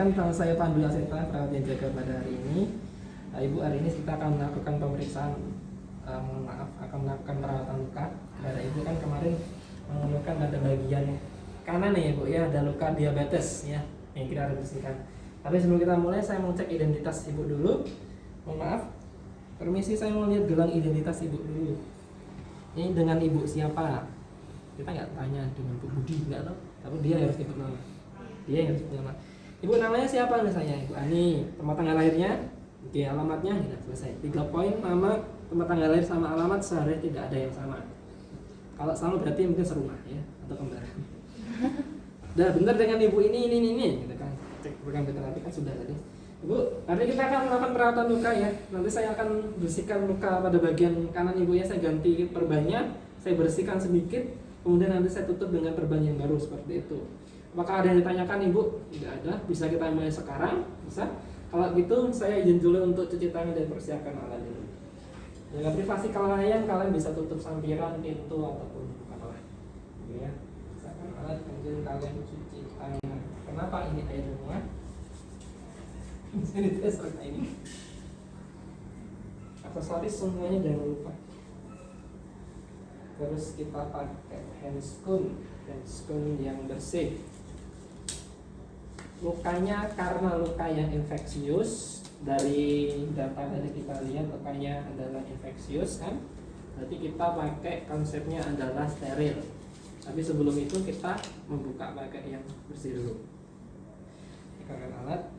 Perkenalkan, nama saya Pandu Aseta, perawat yang jaga pada hari ini. Ibu, hari ini kita akan melakukan pemeriksaan, akan melakukan perawatan luka. Pada ibu kan kemarin mengeluhkan pada bagian kanan ya ibu ya, ada luka diabetes ya, yang kita harus bersihkan. Tapi sebelum kita mulai, saya mau cek identitas ibu dulu. Mohon maaf, permisi, saya mau lihat gelang identitas ibu dulu. Ini dengan ibu siapa? Kita nggak tanya dengan Bu Budi, nggak tahu. Tapi dia harus sebut nama. Dia yang harus sebut nama. Ibu namanya siapa misalnya? Ibu Ani. Tempat tanggal lahirnya? Oke, alamatnya sudah selesai. 3 poin, nama, tempat tanggal lahir sama alamat seharusnya tidak ada yang sama. Kalau sama berarti mungkin serumah ya, atau kembar. Udah benar dengan ibu ini gitu kan. Cek program terapi kan sudah tadi. Ibu, hari ini kita akan melakukan perawatan luka ya. Nanti saya akan bersihkan luka pada bagian kanan ibu ya. Saya ganti perbannya, saya bersihkan sedikit, kemudian nanti saya tutup dengan perban yang baru seperti itu. Apakah ada yang ditanyakan ibu? Tidak ada. Bisa kita mulai sekarang? Bisa. Kalau gitu saya izin dulu untuk cuci tangan dan persiapkan alat dulu. Jaga privasi kalian bisa tutup sampiran, pintu ataupun apalah. Ya. Siapkan alat, kemudian kalian cuci tangan. Kenapa ini air semua? Jadi tes ini. Aksesoris semuanya jangan lupa. Terus kita pakai handscoon yang bersih. Lukanya karena luka yang infeksius, dari data tadi kita lihat lukanya adalah infeksius kan, berarti kita pakai konsepnya adalah steril. Tapi sebelum itu kita membuka pakai yang bersih dulu. Pakai alat.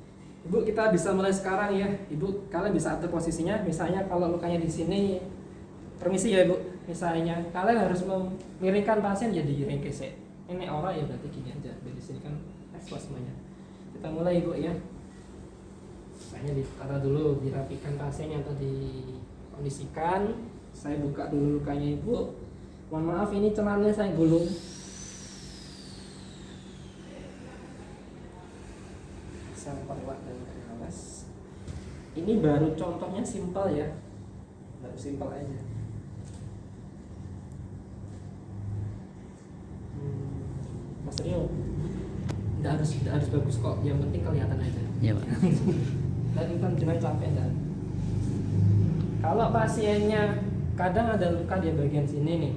Ibu, kita bisa mulai sekarang ya. Ibu, kalian bisa atur posisinya. Misalnya kalau lukanya di sini, permisi ya ibu. Misalnya kalian harus memiringkan pasien jadi ringkese. Ini orang ya berarti gini aja. Dari sini kan ekspos semuanya. Kita mulai ibu ya. Misalnya ditata dulu, dirapikan pasiennya atau dikondisikan. Saya buka dulu lukanya ibu. Mohon maaf ini celananya saya gulung. Perwak dan alas. Ini baru contohnya simpel ya, baru simpel aja. Mas Rio, tidak harus bagus kok, yang penting kelihatan aja. Iya Pak. Dan intan jangan capek dan. Kalau pasiennya kadang ada luka di bagian sini nih,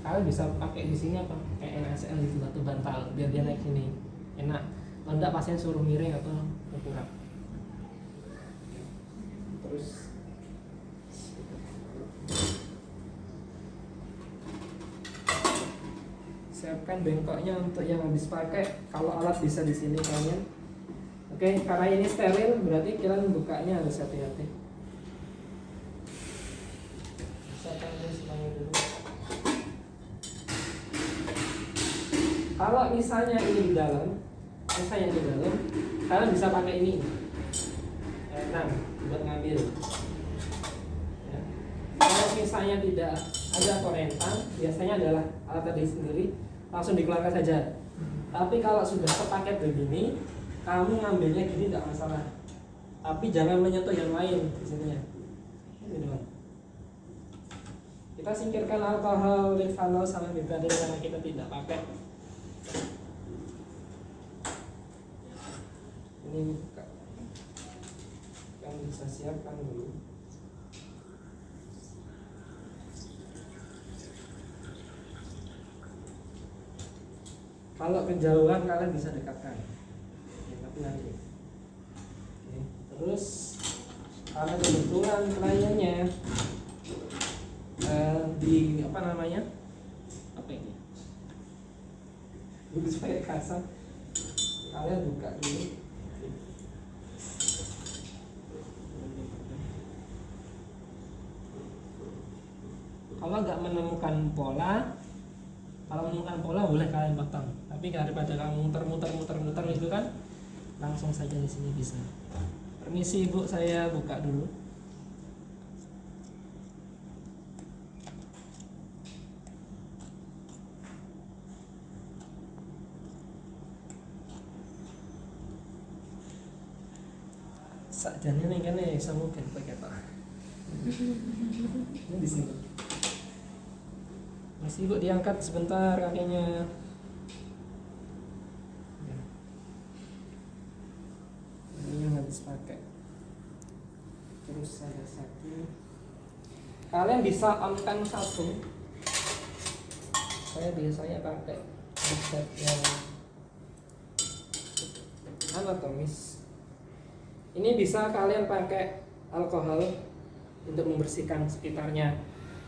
kalian bisa pakai di sini apa? Kayak NSL di batu bantal, biar dia naik sini, enak. Kalau enggak pasien suruh miring atau berkurang. Terus siapkan bengkoknya untuk yang habis pakai. Kalau alat bisa di sini kalian. Oke, karena ini steril berarti kalian bukanya harus hati-hati. Siapkan semuanya dulu. Kalau misalnya ini di dalam, yang di dalam, kalian bisa pakai ini buat ngambil ya. Kalau misalnya tidak ada korentan, biasanya adalah alat tadi sendiri langsung dikeluarkan saja. Tapi kalau sudah terpaket begini, kamu ngambilnya gini tidak masalah, tapi jangan menyentuh yang lain di sini ya. Kita singkirkan alkohol, lifanol sama betadine karena kita tidak pakai. Ini buka. Yang bisa siapkan dulu. Kalau kejauhan kalian bisa dekatkan. Oke, tapi nanti. Oke, terus kalau kebetulan kliennya di apa namanya? Apa ini? Bagus pakai kasar. Kalian buka dulu. Kalau nggak menemukan pola, boleh kalian potong. Tapi daripada kamu muter itu kan, langsung saja di sini bisa. Permisi ibu, saya buka dulu. Sakjane ning kene iso mungkin pakai apa? Ini di sini. Masih ibu diangkat sebentar kakinya. habis pakai. Terus ada satu. Kalian bisa on-kan satu. Saya biasanya pakai headset yang anatomis. Ini bisa kalian pakai alkohol untuk membersihkan sekitarnya,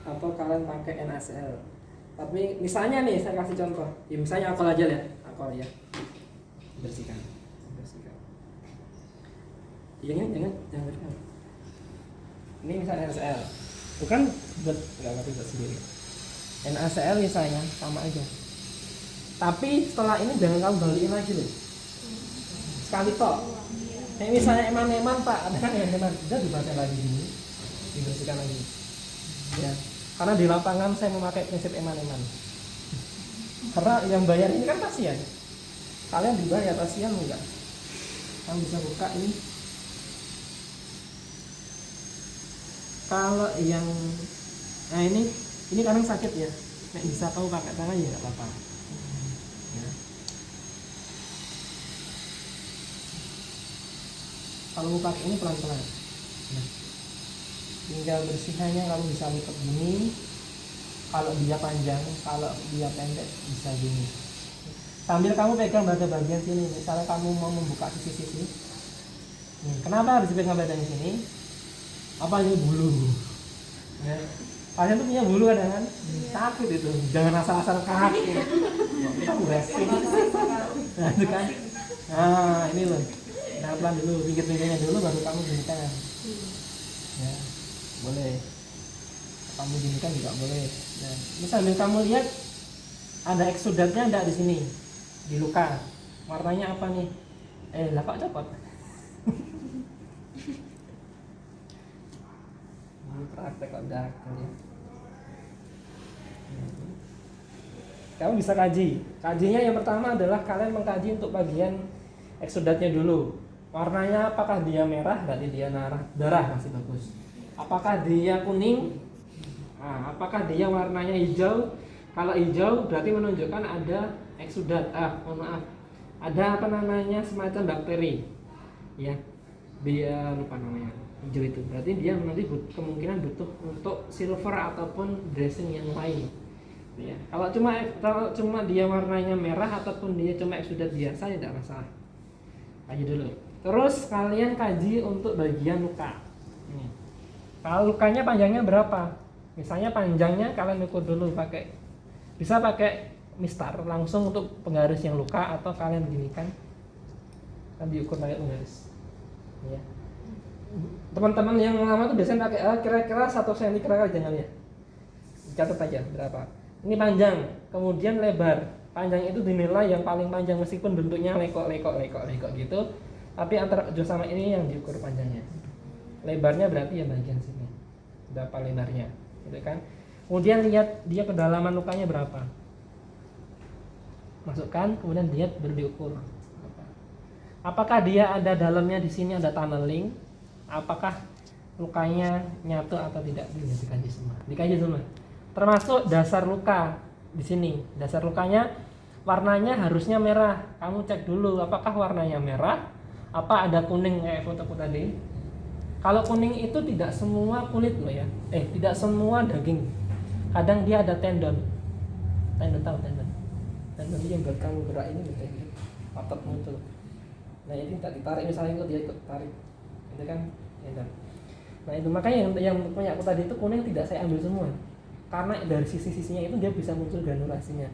atau kalian pakai NaCl. Tapi misalnya nih saya kasih contoh, ya misalnya alkohol aja ya, alkohol ya, bersihkan. Jangan. Ini misalnya NaCl, bukan buat nggak buat sendiri. NaCl misalnya sama aja. Tapi setelah ini jangan kamu balikin lagi loh. Sekali tok. Kayak misalnya eman-eman Pak, ada kan eman-eman, udah dibaca lagi ini, dibersihkan lagi. Ya, karena di lapangan saya memakai prinsip eman-eman. Karena yang bayar ini kan pasien. Kalian dibayar, pasien enggak? Kamu bisa buka ini. Kalau yang, nah ini kadang sakit ya. Nek bisa kamu pakai tangan ya nggak apa-apa. Ya. Kalau mau pakai ini pelan-pelan. Nah, tinggal bersihannya kamu bisa lipat gini. Kalau dia panjang, kalau dia pendek bisa gini. Sambil kamu pegang pada bagian sini. Misalnya kamu mau membuka sisi-sisi. Kenapa harus dipegang bagian sini? Apa ini bulu? Ya. Kalian tuh punya bulu kan? Sakit itu. Jangan asal-asal kaki. Kamu beresin. Nah itu kan. Nah ini loh. Nah pelan dulu, pinggir-pinggirnya dulu baru kamu ginikan. Ya, boleh. Kamu ginikan juga boleh. Nah, ini sambil kamu lihat ada eksudatnya enggak di sini, di luka. Warnanya apa nih? Lah kok copot? Ini praktek kok udah ya. Kamu bisa kaji. Kajinya yang pertama adalah kalian mengkaji untuk bagian eksudatnya dulu. Warnanya apakah dia merah, berarti dia darah masih bagus. Apakah dia kuning? Nah, apakah dia warnanya hijau? Kalau hijau berarti menunjukkan ada eksudat. Ada apa namanya semacam bakteri. Ya, dia lupa namanya. Hijau itu berarti dia nanti kemungkinan butuh untuk silver ataupun dressing yang lain. Ya, kalau cuma dia warnanya merah ataupun dia cuma eksudat biasa ya tidak masalah. Kaji dulu. Terus kalian kaji untuk bagian luka. Kalau lukanya panjangnya berapa? Misalnya panjangnya kalian ukur dulu bisa pakai mistar langsung untuk penggaris yang luka, atau kalian ginikan kan diukur pakai penggaris. Ya. Teman-teman yang lama tuh biasanya pakai kira-kira 1 cm kira-kira jangan ya. Catat aja berapa. Ini panjang, kemudian lebar. Panjang itu dinilai yang paling panjang meskipun bentuknya lekok gitu. Tapi antara ujung sama ini yang diukur panjangnya. Lebarnya berarti ya bagian sini. Berapa lebarnya, gitu kan? Kemudian lihat dia kedalaman lukanya berapa. Masukkan, kemudian lihat baru diukur. Apakah dia ada dalamnya di sini ada tunneling? Apakah lukanya nyatu atau tidak? Dikaji semua. Termasuk dasar luka di sini. Dasar lukanya warnanya harusnya merah. Kamu cek dulu apakah warnanya merah. Apa ada kuning kayak fotoku tadi? Kalau kuning itu tidak semua kulit loh ya. Tidak semua daging. Kadang dia ada tendon. Tendon. Tendon yang buat kamu gerak ini gitu. Otot muncul. Nah ini tak ditarik misalnya itu dia ikut tarik. Itu kan tendon. Nah itu makanya yang punya aku tadi itu kuning tidak saya ambil semua. Karena dari sisi-sisinya itu dia bisa muncul granulasinya.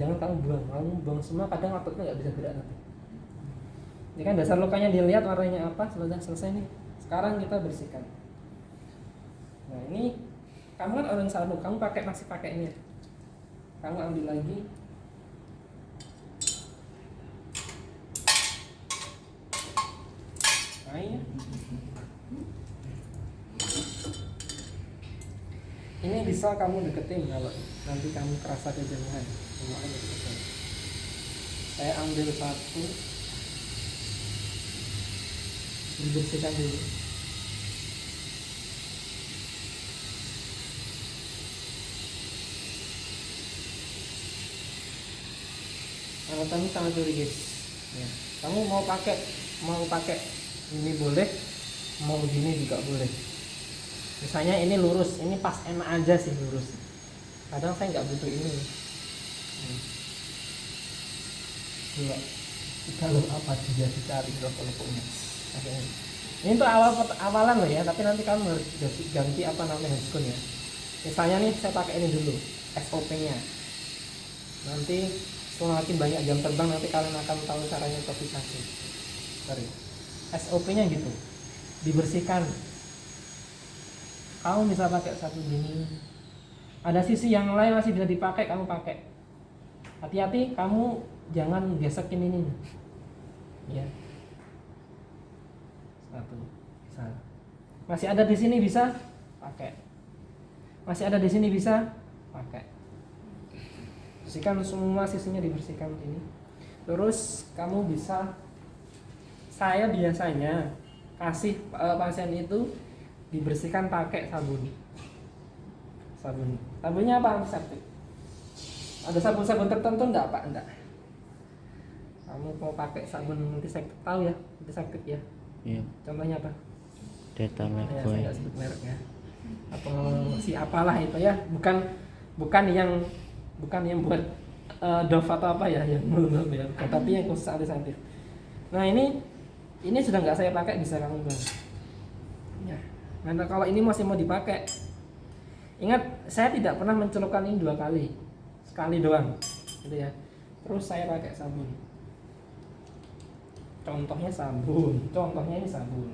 Jangan kamu buang semua, kadang ototnya nggak bisa gerak nanti. Ini kan dasar lukanya dilihat warnanya apa, sudah selesai nih. Sekarang kita bersihkan. Nah ini kamu kan orang sabuk, kamu masih pakai ini. Kamu ambil lagi. Nah ya. Ini bisa kamu deketin kalau nanti kamu kerasa kejenuhan. Saya ambil satu. Dibersihkan dulu. Anatomi sangat dulu guys. Ya. Kamu mau pakai Ini boleh, mau gini juga boleh. Misalnya ini lurus, ini pas enak aja sih lurus. Kadang saya nggak butuh ini. Dua, kalau apa dia dicari loko-lokonya. Oke. Ini untuk awalan loh ya, tapi nanti kamu harus ganti apa namanya handphone ya. Misalnya nih saya pakai ini dulu, SOP-nya. Nanti semakin banyak jam terbang nanti kalian akan tahu caranya improvisasi. Sorry. SOP-nya gitu, dibersihkan. Kamu bisa pakai satu gini. Ada sisi yang lain masih bisa dipakai, kamu pakai. Hati-hati, kamu jangan gesekin ini. Ya. Satu, bisa. Masih ada di sini bisa pakai. Masih ada di sini bisa pakai. Bersihkan semua sisinya, dibersihkan ini. Terus kamu bisa, saya biasanya kasih pasien itu dibersihkan pakai sabun. Sabunnya apa? Antiseptik. Ada sabun-sabun tertentu enggak, Pak? Enggak. Kamu mau pakai sabun antiseptik, tahu ya? Antiseptik ya? Iya. Contohnya apa? Dettol, Ya, saya nggak sebut mereknya. Atau si apalah itu ya? Bukan yang buat Dove atau apa ya, yang belum ya, tapi yang khusus antiseptik. Nah ini sudah nggak saya pakai, bisa kamu buang. Ya. Nah kalau ini masih mau dipakai, ingat saya tidak pernah mencelupkan ini 2 kali, sekali doang, gitu ya. Terus saya pakai sabun. Contohnya ini sabun.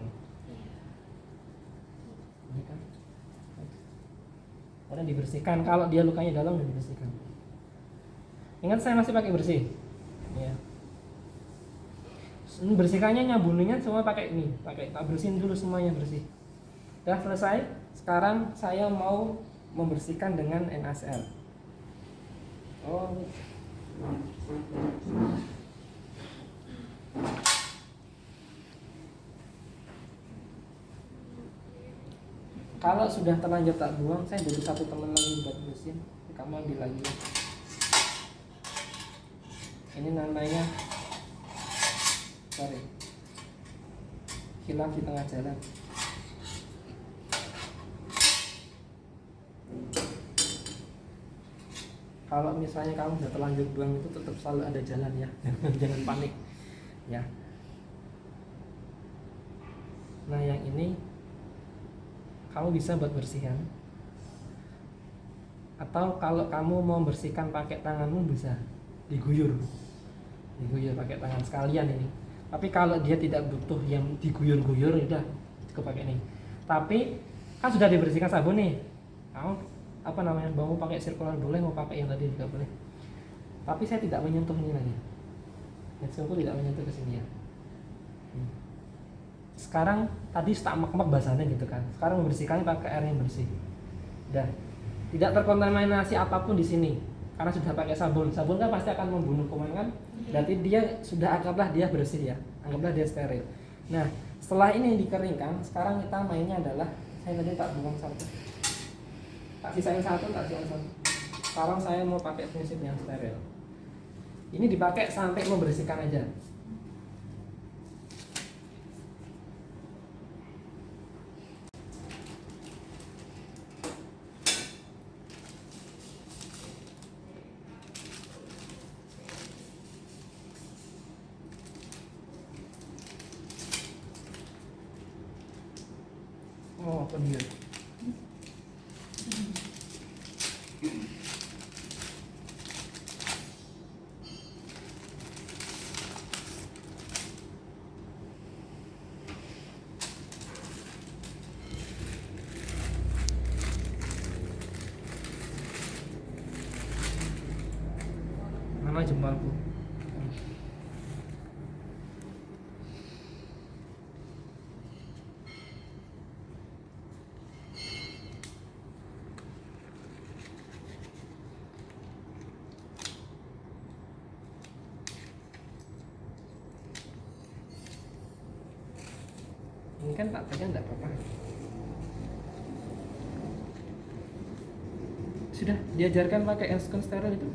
Ini kan. Kemudian dibersihkan. Kalau dia lukanya dalam, dibersihkan. Ingat saya masih pakai bersih. Ya. Bersihkannya, nyabuninya semua pakai ini, tak bersihin dulu semuanya bersih. Udah selesai. Sekarang saya mau membersihkan dengan NaCl. Oh. Kalau sudah terlanjur tak buang, saya butuh satu teman lagi buat bersihin. Kamu ambil lagi. Ini namanya, sorry, hilaf di tengah jalan. Kalau misalnya kamu sudah terlanjur buang itu tetap selalu ada jalan ya. Jangan panik ya. Nah yang ini kamu bisa buat bersihan, atau kalau kamu mau bersihkan pakai tanganmu bisa diguyur pakai tangan sekalian ini. Tapi kalau dia tidak butuh yang diguyur-guyur, udah cukup pakai ini. Tapi kan sudah dibersihkan sabun nih, kamu apa namanya, mau pakai sirkular boleh, mau pakai yang tadi juga boleh. Tapi saya tidak menyentuh ini lagi, headphone tidak menyentuh ke sini ya. Sekarang tadi tak mak-mak basahnya gitu kan, sekarang membersihkannya pakai air yang bersih. Udah tidak terkontaminasi apapun di sini karena sudah pakai sabun. Sabun kan pasti akan membunuh kuman kan, berarti dia sudah, anggaplah dia bersih ya, anggaplah dia steril. Nah setelah ini dikeringkan, sekarang kita mainnya adalah, saya tadi tak buang satu, tak sisain satu. Sekarang saya mau pakai prinsip yang steril. Ini dipakai sampai membersihkan aja. Oh, apa dia? Mana jempolku? Ini kan tak pegang enggak apa-apa. Sudah diajarkan pakai enscon steril itu?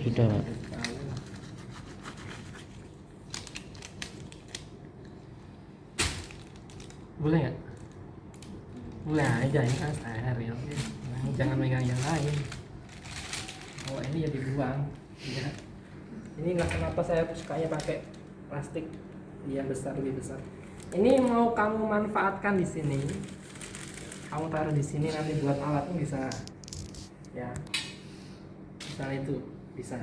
Sudah, Pak. Boleh nggak? Boleh aja, ini kan steril. Jangan megang yang lain. Kalau ini ya dibuang. Ya. Ini nggak kenapa saya sukanya pakai plastik yang besar, lebih besar. Ini mau kamu manfaatkan di sini. Kamu taruh di sini nanti buat alatnya bisa. Ya. Misalnya itu bisa.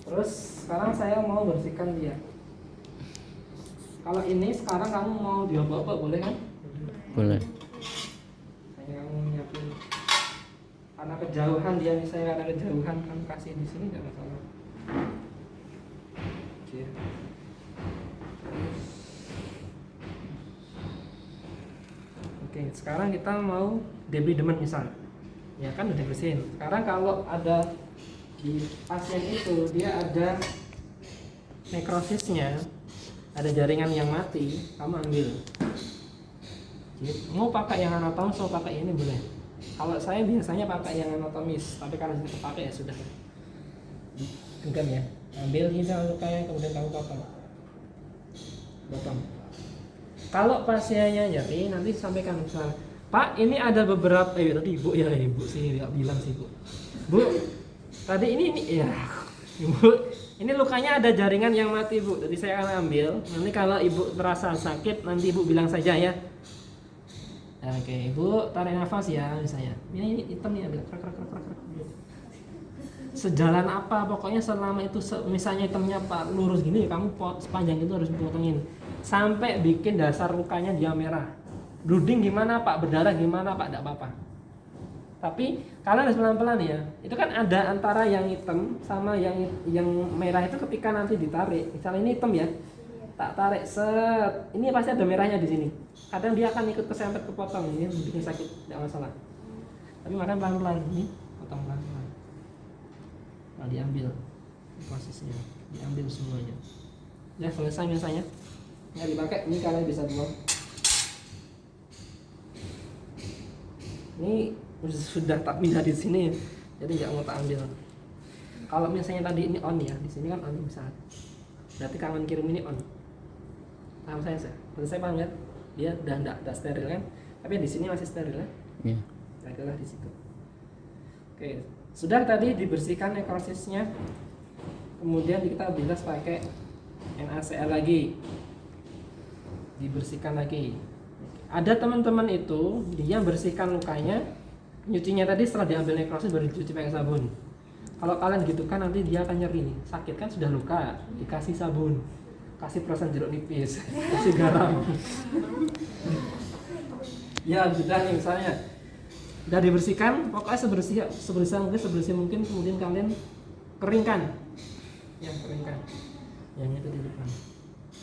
Terus sekarang saya mau bersihkan dia. Kalau ini sekarang kamu mau diobok-obok boleh kan? Boleh. Hanya kamu nyiapin. Karena kejauhan dia, misalnya ada kejauhan kamu kasih di sini nggak masalah. Oke. Oke, sekarang kita mau debris demen misal. Ya kan udah bersihin. Sekarang kalau ada di pasien itu dia ada nekrosisnya, ada jaringan yang mati, kamu ambil. Mau pakai yang anatomis atau pakai ini boleh. Kalau saya biasanya pakai yang anatomis, tapi kalau sudah pakai ya sudah. Genggam ya, ambil misal lukanya kemudian kamu potong. Kalau pasiennya nyeri nanti sampaikan misal, Pak ini ada beberapa, tadi ibu ya ibu sih nggak bilang sih bu, tadi ini ya ibu. Ini lukanya ada jaringan yang mati bu, jadi saya akan ambil. Nanti kalau ibu terasa sakit, nanti ibu bilang saja ya. Oke, ibu tarik nafas ya misalnya. Ini hitam nih ambil. Sejalan apa, pokoknya selama itu misalnya hitamnya pak lurus gini, kamu sepanjang itu harus potongin sampai bikin dasar lukanya dia merah. Bleeding gimana pak, berdarah gimana pak, tidak apa-apa. Tapi kalian harus pelan-pelan ya. Itu kan ada antara yang hitam sama yang merah itu ketika nanti ditarik. Misalnya ini hitam ya, tak tarik set, ini pasti ada merahnya di sini. Kadang dia akan ikut kesempet kepotong, ini bikin sakit, tidak masalah. Tapi makan pelan-pelan, ini potong pelan-pelan. Nah diambil prosesnya, diambil semuanya. Ya selesai misalnya, nggak dipakai, ini kalian bisa buang. Ini sudah tak pindah di sini, jadi nggak mau tak ambil. Kalau misalnya tadi ini on ya, di sini kan on misalnya, berarti kawan kirim ini on. Paham saya? Berarti saya paham ya? Dia udah tidak steril kan, tapi di sini masih steril ya. Iya. Adalah di situ. Oke, sudah tadi dibersihkan nekrosisnya, kemudian kita bilas pakai NaCl lagi, dibersihkan lagi. Ada teman-teman itu dia bersihkan lukanya, nyucinya tadi setelah diambil nekrosis baru dicuci pakai sabun. Kalau kalian gitu kan nanti dia akan nyeri, sakit kan sudah luka, dikasih sabun, kasih perasan jeruk nipis, kasih garam. Ya sudah nih misalnya, udah dibersihkan, pokoknya sebersih mungkin, kemudian kalian keringkan, yang keringkan, yang itu di depan,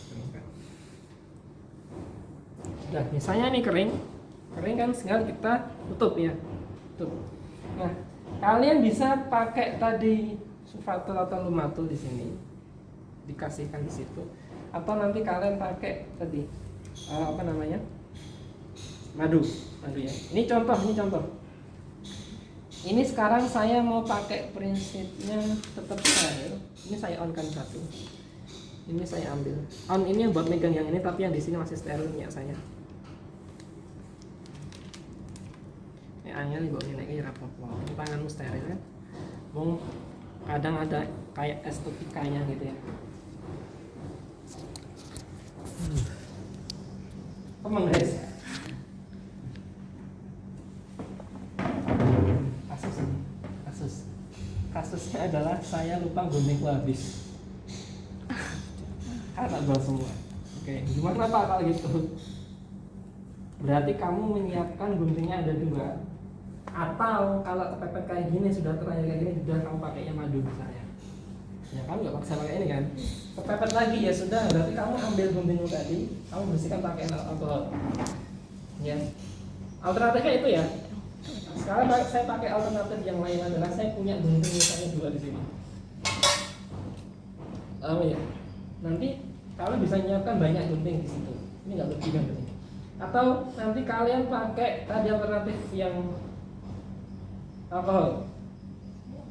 keringkan. Nah, misalnya ini kering kan, tinggal kita tutup ya, tutup. Nah, kalian bisa pakai tadi sulfatul atau lumatul di sini, dikasihkan di situ, atau nanti kalian pakai tadi apa namanya, madu ya. Ini contoh. Ini sekarang saya mau pakai prinsipnya tetap steril. Ini saya on kan satu, ini saya ambil on, ini yang buat megang yang ini, tapi yang di sini masih steril minyak saya. Angel ibu ini lagi rapopo, tanganmu steril kan? Mau kadang ada kayak estetikanya gitu ya. Emang guys, kasusnya adalah saya lupa guntingku habis, karena gol semua. Oke, gimana pak kalau gitu? Berarti kamu menyiapkan guntingnya ada 2. Atau kalau kepepet kayak gini, sudah terlanjur kayak gini, sudah kamu pakainya madu misalnya. Ya kamu nggak paksa pakai ini kan? Kepepet lagi ya sudah, berarti kamu ambil guntingmu tadi, kamu bersihkan pakai alkohol. Ya, alternatifnya itu ya. Sekarang saya pakai alternatif yang lain adalah saya punya gunting misalnya 2 di sini. Ya, nanti kalian bisa menyiapkan banyak gunting di situ. Ini nggak berlebihan berarti. Atau nanti kalian pakai tadi alternatif yang alkohol,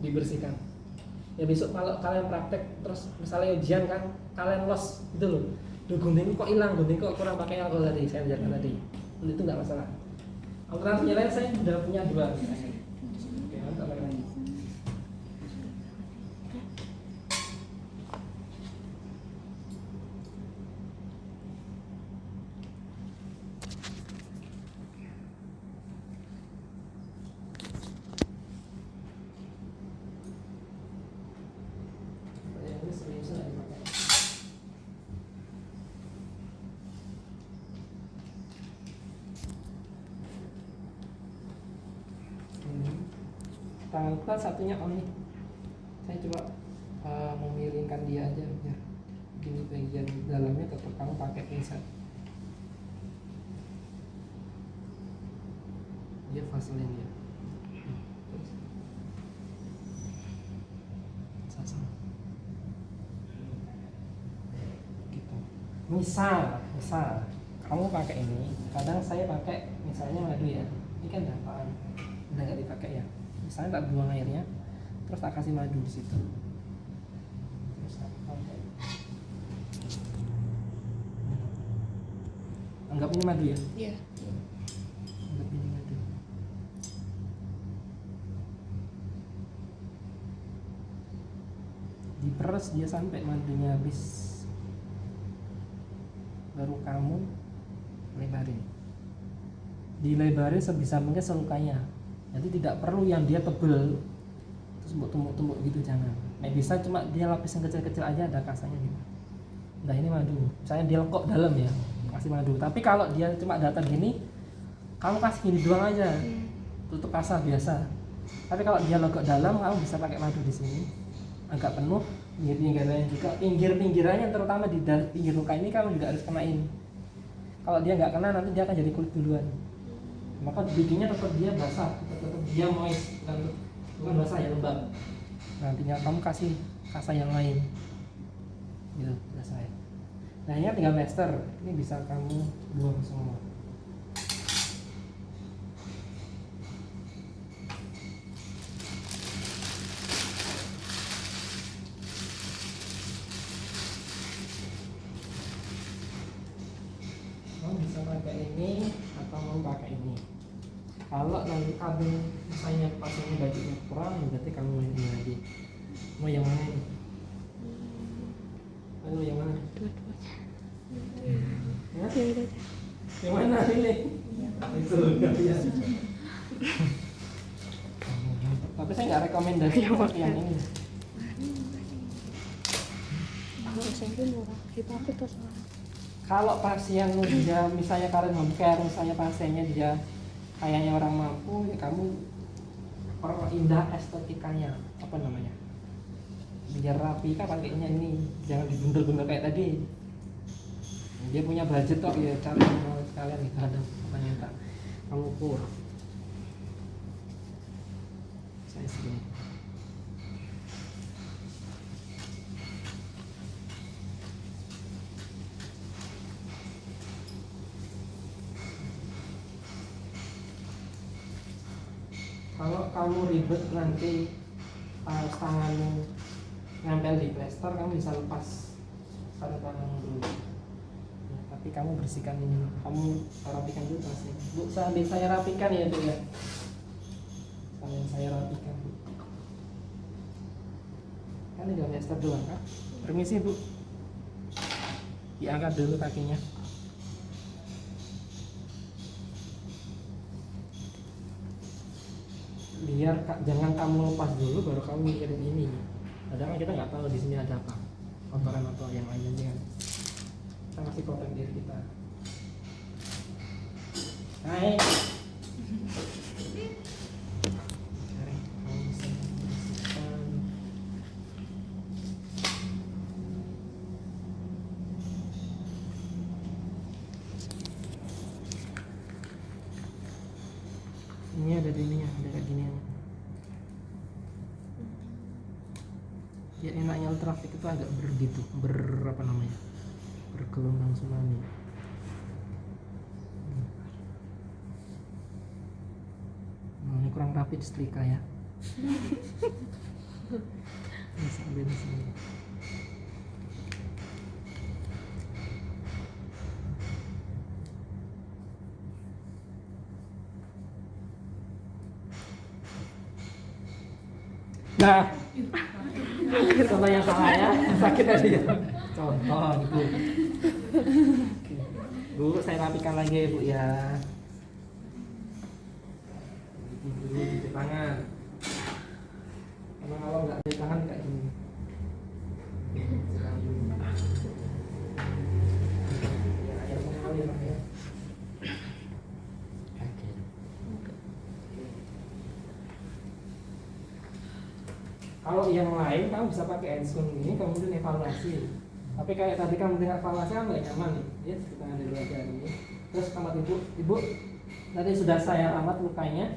dibersihkan. Ya besok kalau kalian praktek terus misalnya ujian kan, kalian los gitu loh, Duh, gunting kok hilang, gunting kok kurang pakai alkohol tadi, saya ajarkan tadi. Itu nggak masalah. Alternatifnya lain saya sudah punya dua. Oke, mantap lagi. Ini serius nggak dipakai? Tanganku kan satunya on nih. Saya coba memiringkan dia aja biar gini bagian dalamnya tetap kamu pakai pinset. Dia vaselin ya. Terus. Sasang. Gitu. Misal kamu pakai ini, kadang saya pakai misalnya madu ya. Ini kan dapaan, udah nggak dipakai ya. Misalnya tak buang airnya, terus tak kasih madu di situ. Terus tak pakai. Anggap ini madu ya? Iya. Anggap ini madu. Diperes dia sampai madunya habis. Baru kamu lebarin. Dilebarin sebisa mungkin selukanya. Jadi tidak perlu yang dia tebel terus buat tumbuk-tumbuk gitu, jangan. Nah, bisa cuma dia lapis yang kecil-kecil aja, ada kasanya gitu. Nah, ini madu. Saya dia lekuk dalam ya, kasih madu. Tapi kalau dia cuma datar gini, kamu kasih gini doang aja. Tutup kasa biasa. Tapi kalau dia lekuk dalam, kamu bisa pakai madu di sini. Agak penuh, pinggir-pinggirnya juga. Pinggir-pinggirannya terutama di pinggir luka ini kamu juga harus kenain. Kalau dia nggak kena, nanti dia akan jadi kulit duluan. Maka bikinnya tetap dia basah, tetap dia moist, bukan basah ya, lembab. Nantinya kamu kasih kasa yang lain, gitu selesai. Nah, ini tinggal master, ini bisa kamu buang semua. Kamu bisa pakai ini atau mau pakai ini. Kalau nanti kamu misalnya pasangnya bajunya kurang, berarti kamu main ini lagi. Mau yang mana ini? Mau yang mana? Dua-duanya. Ya? Ya udah. Yang mana ini? Itu nggak bisa. Tapi saya nggak rekomendasi yang ini. Aku SMP murah. Itu aku tuh soalnya. Kalau pasien dia misalnya kalian home care, misalnya pasiennya dia kayaknya orang mampu, ya kamu perindah estetikanya, apa namanya, biar rapi kan pakainya ini, jangan dibundel-bundel kayak tadi. Dia punya budget kok ya, cari sekalian gitu, ada apa yang tak kamu ukur. Saya sering. Kalau kamu ribet nanti tanganmu nempel di plester, kamu bisa lepas sarung tanganmu dulu. Ya, tapi kamu bersihkan ini, kamu rapikan dulu tasnya. Bu, sambil saya rapikan ya Bu ya. Sambil saya rapikan Bu. Kan tinggal plester doang kan? Permisi Bu. Diangkat dulu kakinya. Biar jangan kamu lepas dulu baru kamu mikirin ini. Padahal kita nggak tahu di sini ada apa, kotoran atau yang lainnya kan. Kita masih kotor diri kita. Hai. Cari, kamu bisa membersihkan. Ini ada di ininya, ada kayak gini. Ya enaknya ultrafit itu agak bergitu, apa namanya, bergelombang tsunami. Ini kurang rapi di setrika ya. Bisa ambil di sini. Nah, contoh yang salah ya, sakit tadi ya. Contoh ibu. Bu, saya rapikan lagi ya, Bu ya. Dulu di tangan. Karena kalau nggak di tangan kayak gini. Ya, air mengalir ya. Kalau yang lain kamu bisa pakai handphone ini kemudian evaluasi. Tapi kayak tadi kamu dengar evaluasi kan nggak nyaman nih, ya kita ada dua jari. Terus kamar ibu, tadi sudah saya rawat lukanya,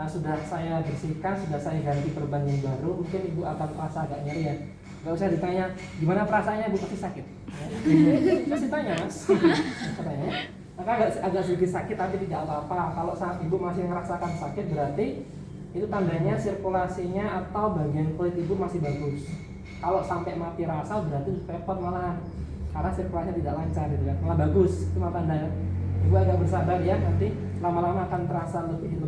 sudah saya bersihkan, sudah saya ganti perban yang baru. Mungkin ibu akan merasa agak nyeri ya. Gak usah ditanya gimana perasaannya, ibu pasti sakit. Pasti tanya mas, katanya. Maka agak sedikit sakit tapi tidak apa-apa. Kalau saat ibu masih merasakan sakit berarti itu tandanya sirkulasinya atau bagian kulit ibu masih bagus. Kalau sampai mati rasa berarti repot malahan, karena sirkulasinya tidak lancar gitu kan. Malah bagus, itu malah tanda. Ibu agak bersabar ya, nanti lama-lama akan terasa lebih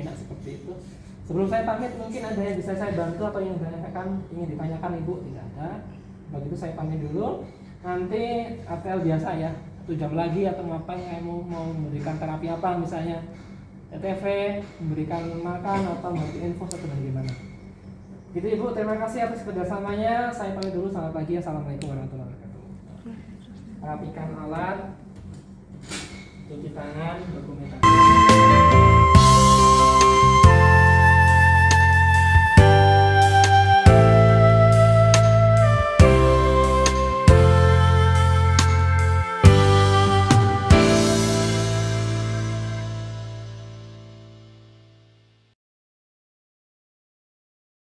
enak seperti itu. Sebelum saya pamit mungkin ada yang bisa saya bantu atau yang ingin ditanyakan ibu? Tidak ada. Begitu saya pamit dulu. Nanti ATL biasa ya, 1 jam lagi atau ngapain kamu mau memberikan terapi apa misalnya TTV, memberikan makan atau memberi info atau bagaimana. Gitu ibu, terima kasih atas kerjasamanya. Saya pamit dulu, selamat pagi, assalamualaikum warahmatullahi wabarakatuh. Rapikan alat, cuci tangan, dokumentasi.